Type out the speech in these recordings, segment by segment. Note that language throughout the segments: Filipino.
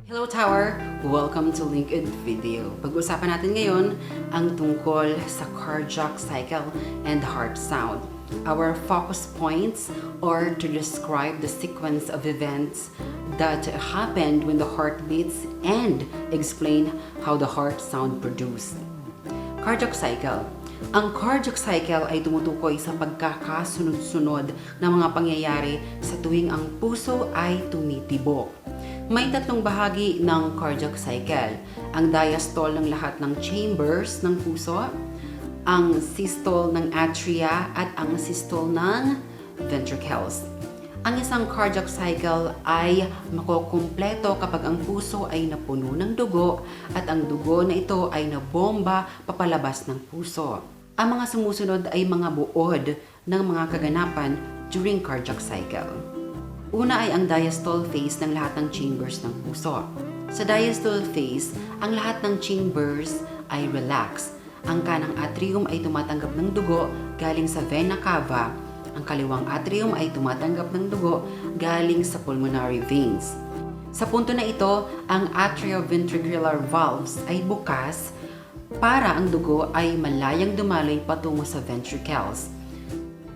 Hello Tower! Welcome to LinkedIn video. Pag-usapan natin ngayon ang tungkol sa cardiac cycle and heart sound. Our focus points are to describe the sequence of events that happened when the heart beats and explain how the heart sound produced. Cardiac cycle. Ang cardiac cycle ay tumutukoy sa pagkakasunod-sunod ng mga pangyayari sa tuwing ang puso ay tumitibok. May tatlong bahagi ng cardiac cycle. Ang diastole ng lahat ng chambers ng puso, ang systole ng atria, at ang systole ng ventricles. Ang isang cardiac cycle ay makukumpleto kapag ang puso ay napuno ng dugo at ang dugo na ito ay nabomba papalabas ng puso. Ang mga sumusunod ay mga buod ng mga kaganapan during cardiac cycle. Una ay ang diastole phase ng lahat ng chambers ng puso. Sa diastole phase, ang lahat ng chambers ay relax. Ang kanang atrium ay tumatanggap ng dugo galing sa vena cava. Ang kaliwang atrium ay tumatanggap ng dugo galing sa pulmonary veins. Sa punto na ito, ang atrioventricular valves ay bukas para ang dugo ay malayang dumaloy patungo sa ventricles.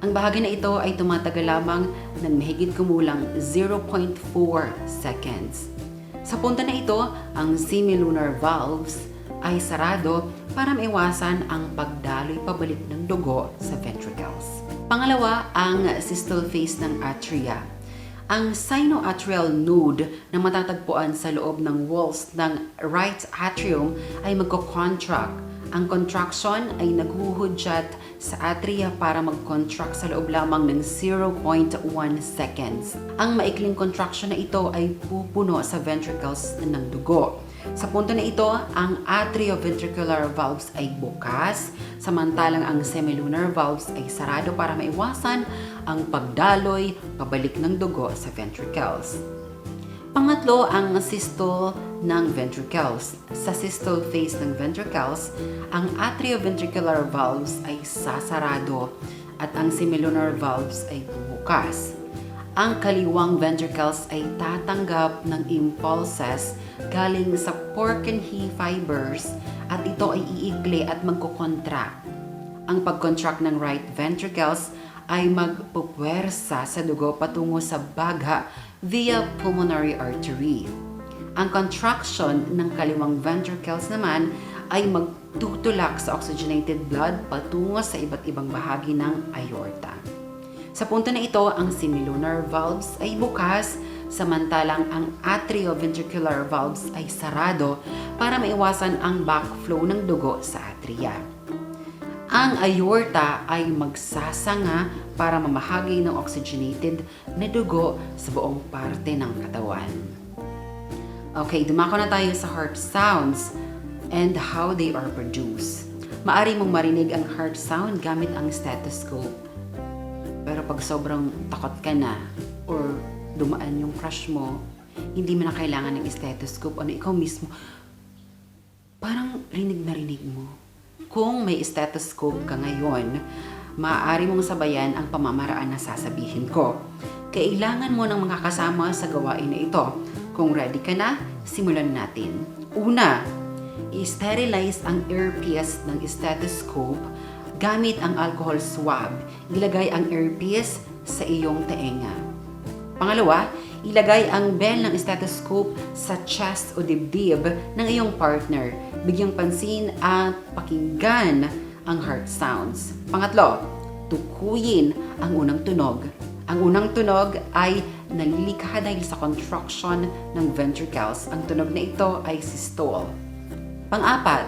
Ang bahagi na ito ay tumatagal lamang ng mahigit kumulang 0.4 seconds. Sa punto na ito, ang semilunar valves ay sarado para maiwasan ang pagdaloy pabalik ng dugo sa ventricles. Pangalawa, ang systole phase ng atria. Ang sinoatrial node na matatagpuan sa loob ng walls ng right atrium ay magko-contract. Ang contraction ay naghuhudyat sa atria para mag-contract sa loob lamang ng 0.1 seconds. Ang maikling contraction na ito ay pupuno sa ventricles ng dugo. Sa punto na ito, ang atrioventricular valves ay bukas, samantalang ang semilunar valves ay sarado para maiwasan ang pagdaloy pabalik ng dugo sa ventricles. Pangatlo, ang systole ng ventricles. Sa systole phase ng ventricles, ang atrioventricular valves ay sasarado at ang semilunar valves ay bubukas. Ang kaliwang ventricles ay tatanggap ng impulses galing sa Purkinje fibers at ito ay iikli at magkukontra. Ang pag-contract ng right ventricles ay magpupuwersa sa dugo patungo sa baga via pulmonary artery. Ang contraction ng kaliwang ventricles naman ay magtutulak sa oxygenated blood patungo sa iba't ibang bahagi ng aorta. Sa punto na ito, ang semilunar valves ay bukas, samantalang ang atrioventricular valves ay sarado para maiwasan ang backflow ng dugo sa atria. Ang aorta ay magsasanga para mamahagi ng oxygenated na dugo sa buong parte ng katawan. Okay, dumako na tayo sa heart sounds and how they are produced. Maari mong marinig ang heart sound gamit ang stethoscope. Pero pag sobrang takot ka na or dumaan yung crush mo, hindi mo na kailangan ng stethoscope. Ikaw mismo, parang rinig na rinig mo. Kung may stethoscope ka ngayon, maaari mong sabayan ang pamamaraan na sasabihin ko. Kailangan mo ng mga kasama sa gawain na ito. Kung ready ka na, simulan natin. Una, i-sterilize ang earpiece ng stethoscope gamit ang alcohol swab. Ilagay ang earpiece sa iyong tenga. Pangalawa, ilagay ang bell ng stethoscope sa chest o dibdib ng iyong partner. Bigyang pansin at pakinggan ang heart sounds. Pangatlo, tukuyin ang unang tunog. Ang unang tunog ay nalilikha dahil sa contraction ng ventricles. Ang tunog na ito ay systole. Pang-apat,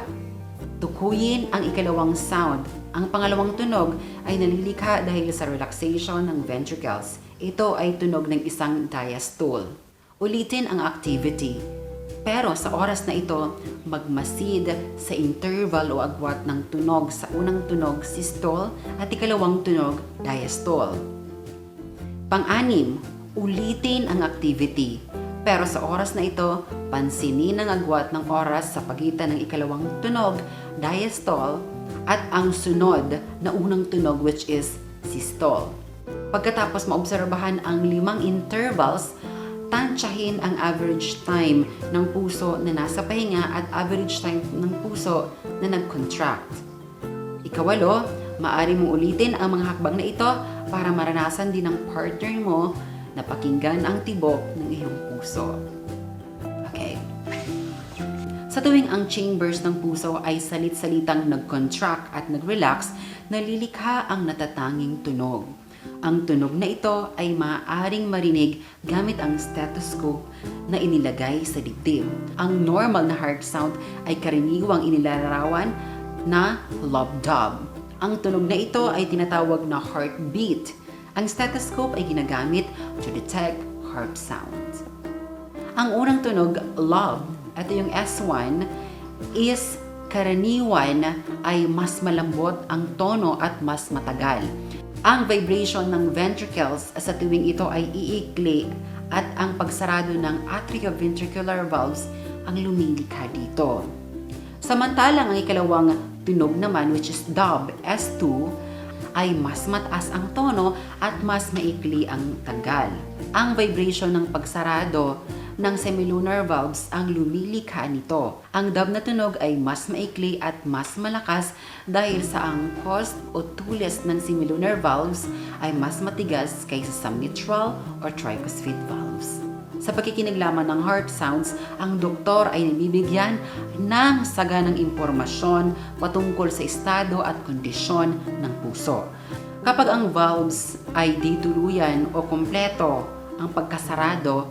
tukuyin ang ikalawang sound. Ang pangalawang tunog ay nalilikha dahil sa relaxation ng ventricles. Ito ay tunog ng isang diastole. Ulitin ang activity. Pero sa oras na ito, magmasid sa interval o agwat ng tunog sa unang tunog, systole, at ikalawang tunog, diastole. Pang-anim, ulitin ang activity. Pero sa oras na ito, pansinin ang agwat ng oras sa pagitan ng ikalawang tunog, diastole, at ang sunod na unang tunog which is systole. Pagkatapos maobserbahan ang 5 intervals, tansyahin ang average time ng puso na nasa pahinga at average time ng puso na nag-contract. Ikawalo, maaari mong ulitin ang mga hakbang na ito para maranasan din ng partner mo na pakinggan ang tibok ng iyong puso. Okay. Sa tuwing ang chambers ng puso ay salit-salitang nag-contract at nag-relax, nalilikha ang natatanging tunog. Ang tunog na ito ay maaaring marinig gamit ang stethoscope na inilagay sa dibdib. Ang normal na heart sound ay karaniwang inilalarawan na lub-dub. Ang tunog na ito ay tinatawag na heartbeat. Ang stethoscope ay ginagamit to detect heart sound. Ang unang tunog, lub, ito yung S1, is karaniwan ay mas malambot ang tono at mas matagal. Ang vibration ng ventricles sa tuwing ito ay iikli at ang pagsarado ng atrioventricular valves ang lumilikha dito. Samantalang ang ikalawang tunog naman, which is dub, S2, ay mas mataas ang tono at mas maikli ang tagal. Ang vibration ng pagsarado ng semilunar valves ang lumilikha nito. Ang dub na tunog ay mas maikli at mas malakas dahil sa ang post o tulis ng semilunar valves ay mas matigas kaysa sa mitral or tricuspid valves. Sa pakikinig lamang ng heart sounds, ang doktor ay nabibigyan ng saganang impormasyon patungkol sa estado at kondisyon ng puso. Kapag ang valves ay di tuluyan o kompleto ang pagkasarado,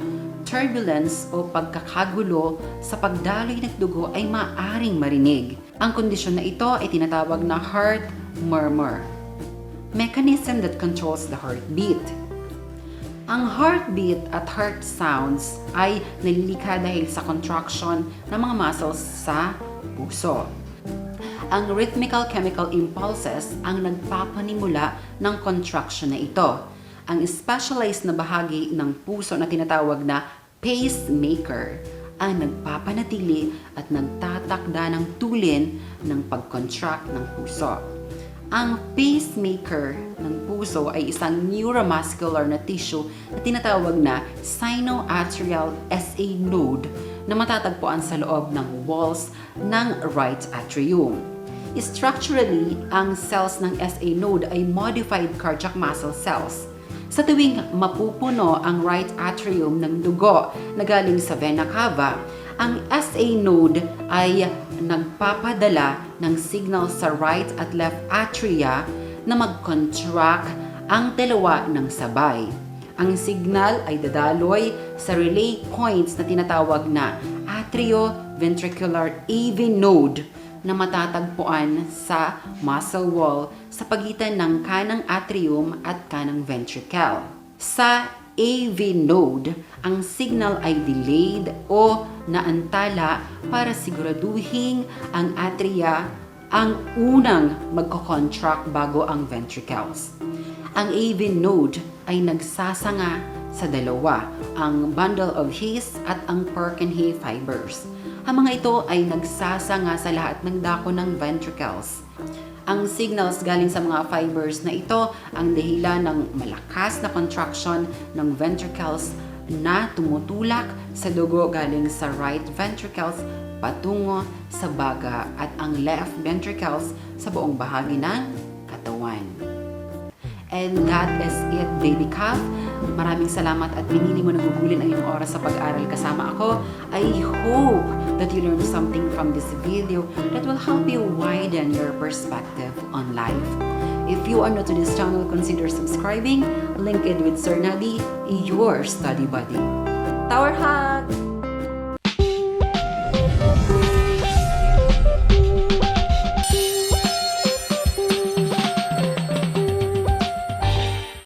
turbulence o pagkakagulo sa pagdaloy ng dugo ay maaaring marinig. Ang kondisyon na ito ay tinatawag na heart murmur, mechanism that controls the heartbeat. Ang heartbeat at heart sounds ay nalilikha dahil sa contraction ng mga muscles sa puso. Ang rhythmical chemical impulses ang nagpapanimula ng contraction na ito. Ang specialized na bahagi ng puso na tinatawag na pacemaker ang nagpapanatili at nagtatakda ng tulin ng pag-contract ng puso. Ang pacemaker ng puso ay isang neuromuscular na tissue na tinatawag na sinoatrial SA node na matatagpuan sa loob ng walls ng right atrium. Structurally, ang cells ng SA node ay modified cardiac muscle cells. Sa tuwing mapupuno ang right atrium ng dugo na galing sa vena cava, ang SA node ay nagpapadala ng signal sa right at left atria na mag-contract ang dalawa ng sabay. Ang signal ay dadaloy sa relay points na tinatawag na atrioventricular AV node na matatagpuan sa muscle wall sa pagitan ng kanang atrium at kanang ventricle. Sa AV node, ang signal ay delayed o naantala para siguraduhin ang atria ang unang magko-contract bago ang ventricles. Ang AV node ay nagsasanga sa dalawa, ang bundle of His at ang Purkinje fibers. Ang mga ito ay nagsasanga sa lahat ng dako ng ventricles. Ang signals galing sa mga fibers na ito ang dahilan ng malakas na contraction ng ventricles na tumutulak sa dugo galing sa right ventricles patungo sa baga at ang left ventricles sa buong bahagi ng katawan. And that is it, baby calf. Maraming salamat at pinili mo nagugulin ang iyong oras sa pag-aral kasama ako. I hope that you learned something from this video that will help you widen your perspective on life. If you are new to this channel, consider subscribing. Link it with Sir Nadi, your study buddy. Tower hug!